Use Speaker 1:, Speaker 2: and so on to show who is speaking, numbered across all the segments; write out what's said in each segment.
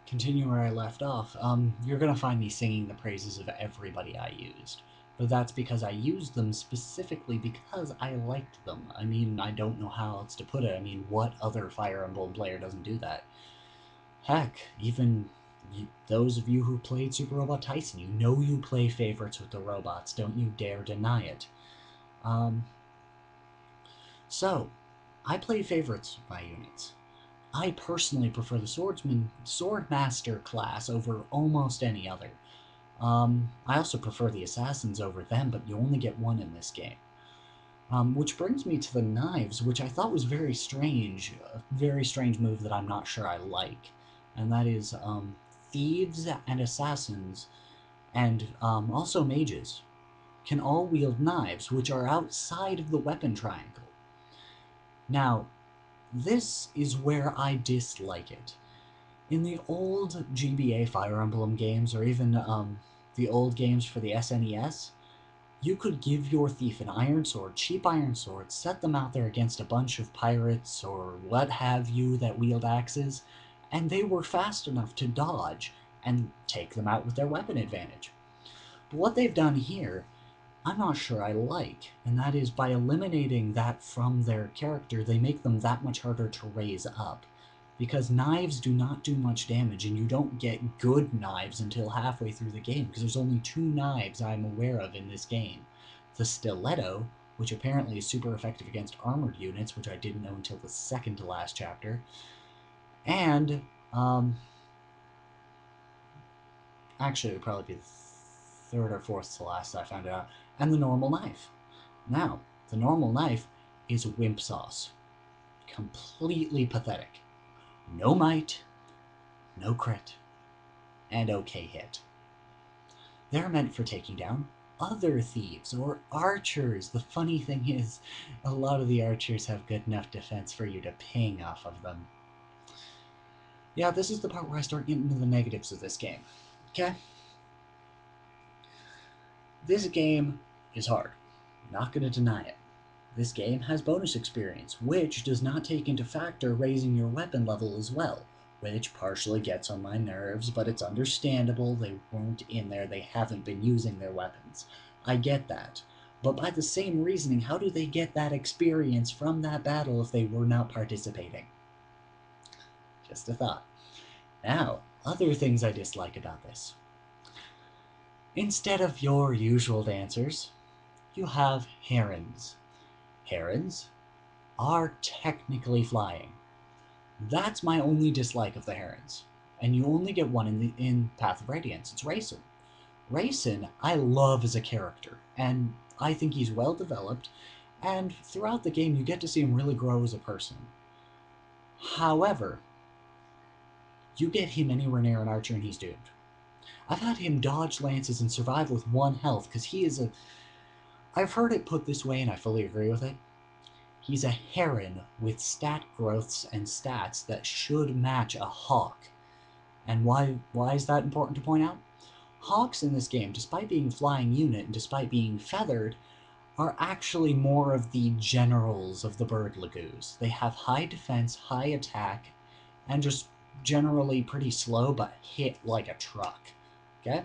Speaker 1: continue where I left off, you're gonna find me singing the praises of everybody I used. But that's because I used them specifically because I liked them. I mean, I don't know how else to put it. I mean, what other Fire Emblem player doesn't do that? Heck, even those of you who played Super Robot Tyson, you know you play favorites with the robots. Don't you dare deny it. Um, so, I play favorites with my units. I personally prefer the Swordmaster class over almost any other. I also prefer the Assassins over them, but you only get one in this game. Which brings me to the knives, which I thought was very strange. A very strange move that I'm not sure I like. And that is thieves and assassins, and also mages, can all wield knives, which are outside of the weapon triangle. Now, this is where I dislike it. In the old GBA Fire Emblem games, or even the old games for the SNES, you could give your thief an iron sword, cheap iron sword, set them out there against a bunch of pirates or what have you that wield axes, and they were fast enough to dodge and take them out with their weapon advantage. But what they've done here, I'm not sure I like, and that is by eliminating that from their character, they make them that much harder to raise up. Because knives do not do much damage, and you don't get good knives until halfway through the game, because there's only two knives I'm aware of in this game. The stiletto, which apparently is super effective against armored units, which I didn't know until the second to last chapter, and, actually it would probably be the third or fourth to last I found it out, and the normal knife. Now, the normal knife is wimp sauce. Completely pathetic. No might, no crit, and okay hit. They're meant for taking down other thieves or archers. The funny thing is, a lot of the archers have good enough defense for you to ping off of them. Yeah, this is the part where I start getting into the negatives of this game. Okay? This game is hard. Not gonna deny it. This game has bonus experience, which does not take into factor raising your weapon level as well, which partially gets on my nerves, but it's understandable. They weren't in there, they haven't been using their weapons. I get that. But by the same reasoning, how do they get that experience from that battle if they were not participating? Just a thought. Now, other things I dislike about this. Instead of your usual dancers, you have herons. Herons are technically flying. That's my only dislike of the herons. And you only get one in Path of Radiance. It's Rayson. Rayson, I love as a character, and I think he's well developed, and throughout the game you get to see him really grow as a person. However, you get him anywhere near an archer and he's doomed. I've had him dodge lances and survive with 1 health because he is a... I've heard it put this way and I fully agree with it. He's a heron with stat growths and stats that should match a hawk. And why is that important to point out? Hawks in this game, despite being a flying unit and despite being feathered, are actually more of the generals of the bird lagoos. They have high defense, high attack, and just generally pretty slow but hit like a truck. Okay?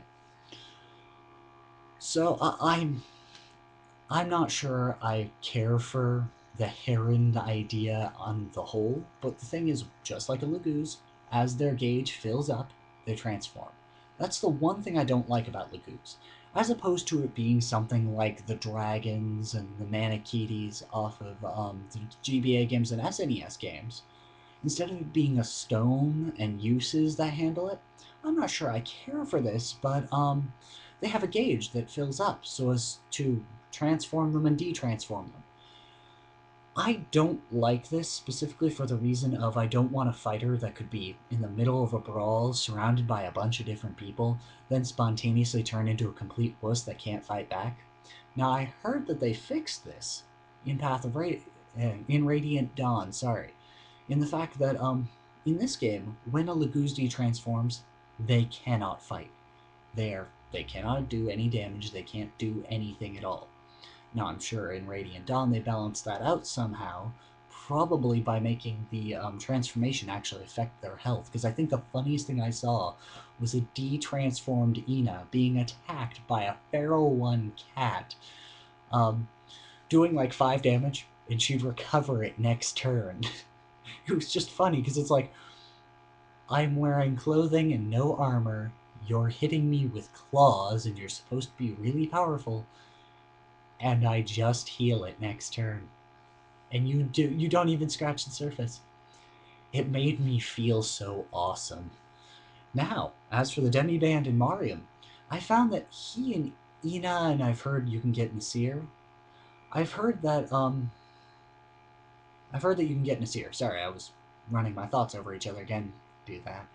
Speaker 1: So I'm not sure I care for the heron idea on the whole, but the thing is, just like a Lagoos, as their gauge fills up, they transform. That's the one thing I don't like about Lagoos. As opposed to it being something like the dragons and the Manikites off of the GBA games and SNES games, instead of it being a stone and uses that handle it, I'm not sure I care for this, but they have a gauge that fills up so as to transform them and de-transform them. I don't like this specifically for the reason of I don't want a fighter that could be in the middle of a brawl, surrounded by a bunch of different people, then spontaneously turn into a complete wuss that can't fight back. Now, I heard that they fixed this in in Radiant Dawn, sorry, in the fact that in this game, when a Laguzdi transforms, they cannot fight. They cannot do any damage. They can't do anything at all. Now, I'm sure in Radiant Dawn they balanced that out somehow, probably by making the transformation actually affect their health, because I think the funniest thing I saw was a de-transformed Ina being attacked by a feral 1 cat, doing like 5 damage, and she'd recover it next turn. It was just funny, because it's like, I'm wearing clothing and no armor, you're hitting me with claws, and you're supposed to be really powerful, and I just heal it next turn. And you don't even scratch the surface. It made me feel so awesome. Now, as for the Demi-Band and Mariam, I found that he and Ina, and I've heard you can get Nasir. I've heard that you can get Nasir. Sorry, I was running my thoughts over each other again. Do that.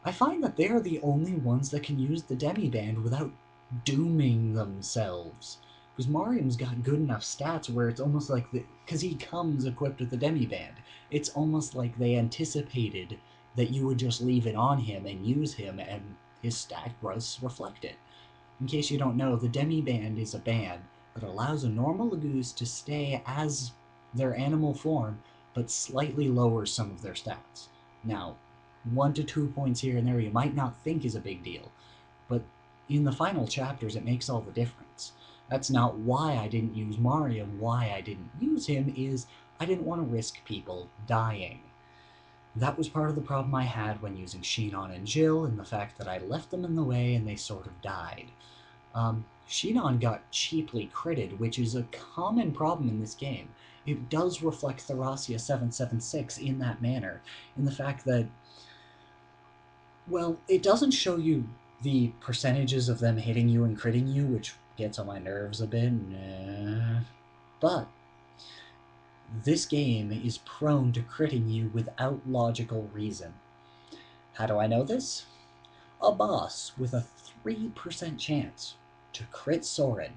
Speaker 1: I find that they are the only ones that can use the Demi-Band without dooming themselves. Because Mariam's got good enough stats where it's almost like, because he comes equipped with the Demi-Band, it's almost like they anticipated that you would just leave it on him and use him, and his stat growths reflect it. In case you don't know, the Demi-Band is a band that allows a normal Lagoose to stay as their animal form, but slightly lowers some of their stats. Now, 1 to 2 points here and there you might not think is a big deal, but in the final chapters it makes all the difference. That's not why I didn't use Mario. Why I didn't use him is I didn't want to risk people dying. That was part of the problem I had when using Shinon and Jill, and the fact that I left them in the way and they sort of died. Shinon got cheaply critted, which is a common problem in this game. It does reflect Theracia 776 in that manner, in the fact that, well, it doesn't show you the percentages of them hitting you and critting you, which gets on my nerves a bit, but this game is prone to critting you without logical reason. How do I know this? A boss with a 3% chance to crit Soren,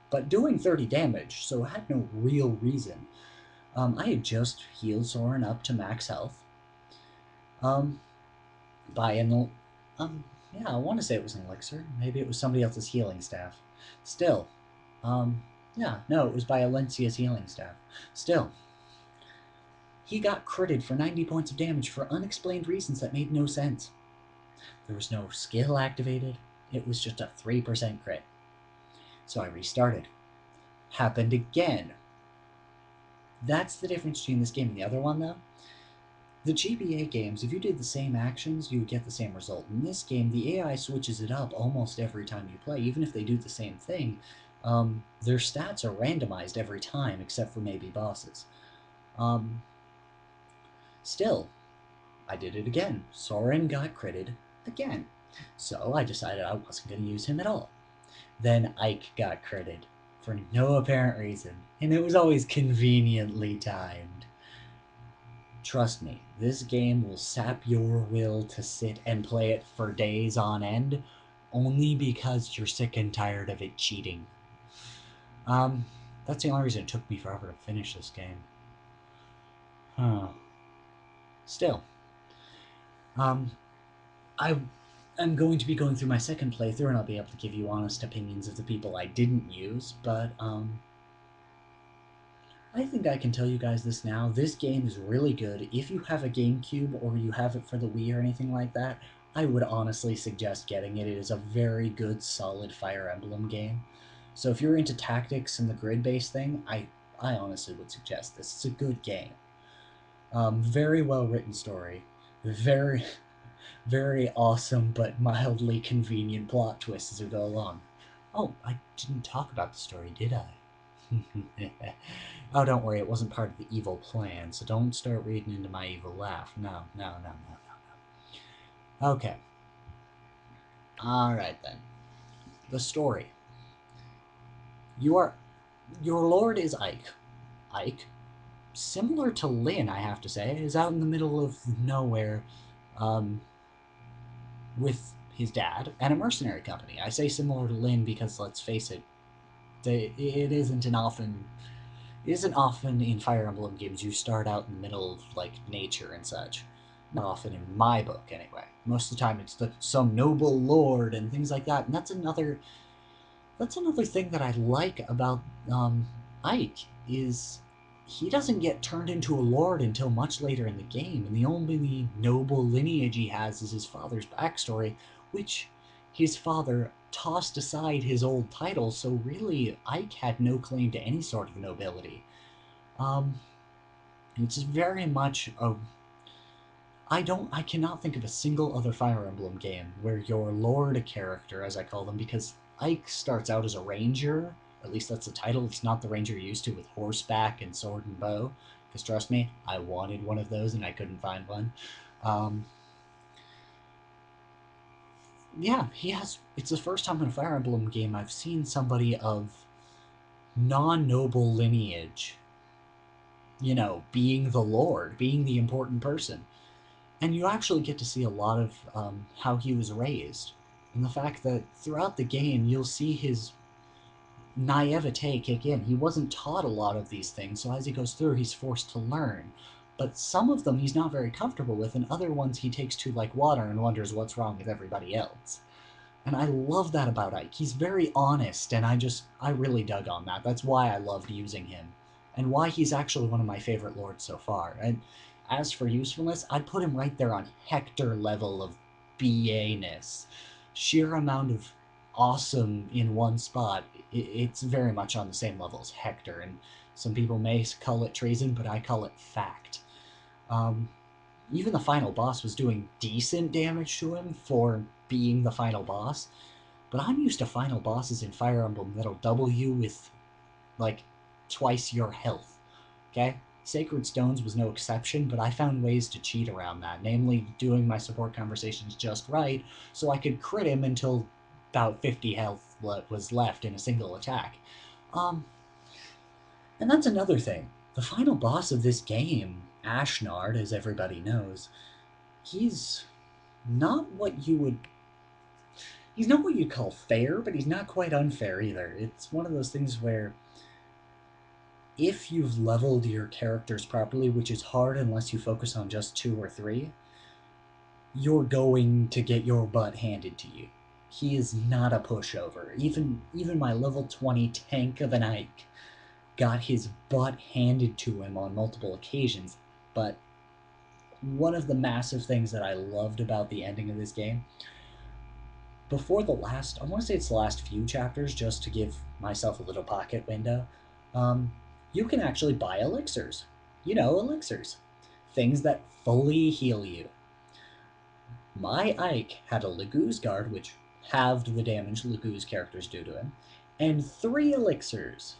Speaker 1: but doing 30 damage, so it had no real reason. I had just healed Soren up to max health. By an, yeah, I want to say it was an elixir. Maybe it was somebody else's healing staff. Still, yeah, no, it was by Alencia's healing staff. Still, he got critted for 90 points of damage for unexplained reasons that made no sense. There was no skill activated. It was just a 3% crit. So I restarted. Happened again. That's the difference between this game and the other one, though. The GBA games, if you did the same actions, you would get the same result. In this game, the AI switches it up almost every time you play. Even if they do the same thing, their stats are randomized every time, except for maybe bosses. Still, I did it again. Soren got critted again. So I decided I wasn't going to use him at all. Then Ike got critted for no apparent reason, and it was always conveniently timed. Trust me, this game will sap your will to sit and play it for days on end, only because you're sick and tired of it cheating. That's the only reason it took me forever to finish this game. Still, I'm going to be going through my second playthrough, and I'll be able to give you honest opinions of the people I didn't use, but, I think I can tell you guys this now. This game is really good. If you have a GameCube or you have it for the Wii or anything like that, I would honestly suggest getting it. It is a very good, solid Fire Emblem game. So if you're into tactics and the grid-based thing, I honestly would suggest this. It's a good game. Very well-written story. Very, very awesome but mildly convenient plot twists as we go along. Oh, I didn't talk about the story, did I? Oh, don't worry, it wasn't part of the evil plan, so don't start reading into my evil laugh. No. Okay. Alright then. The story. Your lord is Ike. Ike, similar to Lynn, I have to say, is out in the middle of nowhere, with his dad and a mercenary company. I say similar to Lynn because, let's face it, it isn't often in Fire Emblem games you start out in the middle of, like, nature and such. Not often in my book, anyway. Most of the time it's some noble lord and things like that, and that's another thing that I like about Ike, is he doesn't get turned into a lord until much later in the game, and the only noble lineage he has is his father's backstory, which his father tossed aside his old title, so really Ike had no claim to any sort of nobility. Um, it's very much a I cannot think of a single other Fire Emblem game where your Lord character, as I call them, because Ike starts out as a ranger. At least that's the title. It's not the ranger you're used to with horseback and sword and bow. Because trust me, I wanted one of those and I couldn't find one. Um, yeah, he has. It's the first time in a Fire Emblem game I've seen somebody of non-noble lineage, being the Lord, being the important person. And you actually get to see a lot of how he was raised, and the fact that throughout the game you'll see his naivete kick in. He wasn't taught a lot of these things, so as he goes through, he's forced to learn. But some of them he's not very comfortable with, and other ones he takes to like water and wonders what's wrong with everybody else. And I love that about Ike. He's very honest, and I really dug on that. That's why I loved using him, and why he's actually one of my favorite lords so far. And as for usefulness, I'd put him right there on Hector level of BA-ness. Sheer amount of awesome in one spot, it's very much on the same level as Hector, and some people may call it treason, but I call it fact. Um, Even the final boss was doing decent damage to him for being the final boss, but I'm used to final bosses in Fire Emblem that'll double you with, like, twice your health, okay? Sacred Stones was no exception, but I found ways to cheat around that, namely doing my support conversations just right so I could crit him until about 50 health was left in a single attack. Um, and that's another thing. The final boss of this game, Ashnard, as everybody knows, he's not what you would he's not what you'd call fair, but he's not quite unfair either. It's one of those things where if you've leveled your characters properly, which is hard unless you focus on just 2 or 3, you're going to get your butt handed to you. He is not a pushover. Even my level 20 tank of an Ike got his butt handed to him on multiple occasions, but one of the massive things that I loved about the ending of this game, before the last, I want to say it's the last few chapters, just to give myself a little pocket window, you can actually buy elixirs. Elixirs. Things that fully heal you. My Ike had a Laguz guard, which halved the damage Laguz characters do to him, and 3 elixirs.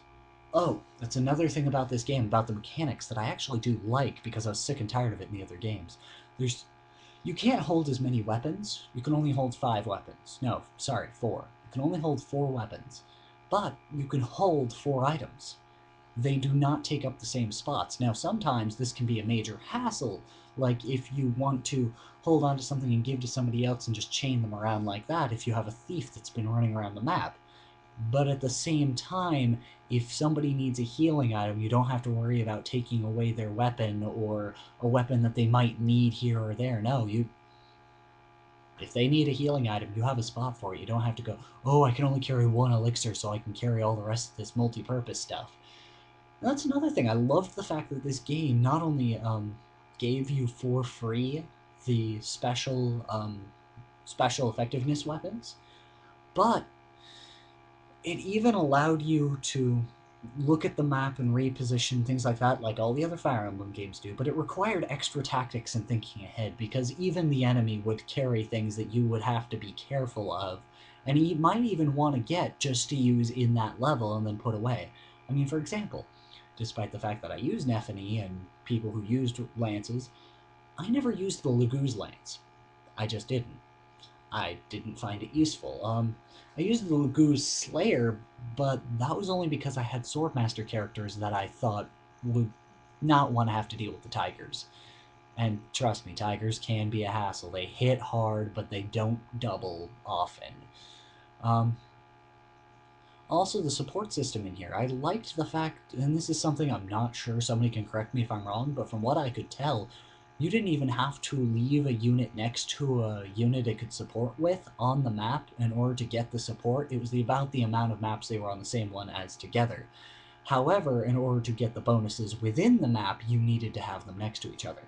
Speaker 1: Oh, that's another thing about this game, about the mechanics that I actually do like because I was sick and tired of it in the other games. You can't hold as many weapons. You can only hold 5 weapons. No, sorry, 4. You can only hold 4 weapons. But you can hold 4 items. They do not take up the same spots. Now, sometimes this can be a major hassle, like if you want to hold on to something and give to somebody else and just chain them around like that if you have a thief that's been running around the map. But at the same time, if somebody needs a healing item, you don't have to worry about taking away their weapon or a weapon that they might need here or there. No, if they need a healing item, you have a spot for it. You don't have to go, oh, I can only carry 1 elixir so I can carry all the rest of this multi-purpose stuff. And that's another thing. I loved the fact that this game not only gave you for free the special effectiveness weapons, but it even allowed you to look at the map and reposition things like that, like all the other Fire Emblem games do, but it required extra tactics and thinking ahead, because even the enemy would carry things that you would have to be careful of, and he might even want to get just to use in that level and then put away. I mean, for example, despite the fact that I use Nephany and people who used lances, I never used the Laguz lance. I just didn't. I didn't find it useful. I used the Laguz Slayer, but that was only because I had Swordmaster characters that I thought would not want to have to deal with the tigers. And trust me, tigers can be a hassle. They hit hard, but they don't double often. Um, Also, the support system in here. I liked the fact, and this is something I'm not sure, somebody can correct me if I'm wrong, but from what I could tell, you didn't even have to leave a unit next to a unit it could support with on the map in order to get the support. It was about the amount of maps they were on the same one as together. However, in order to get the bonuses within the map, you needed to have them next to each other.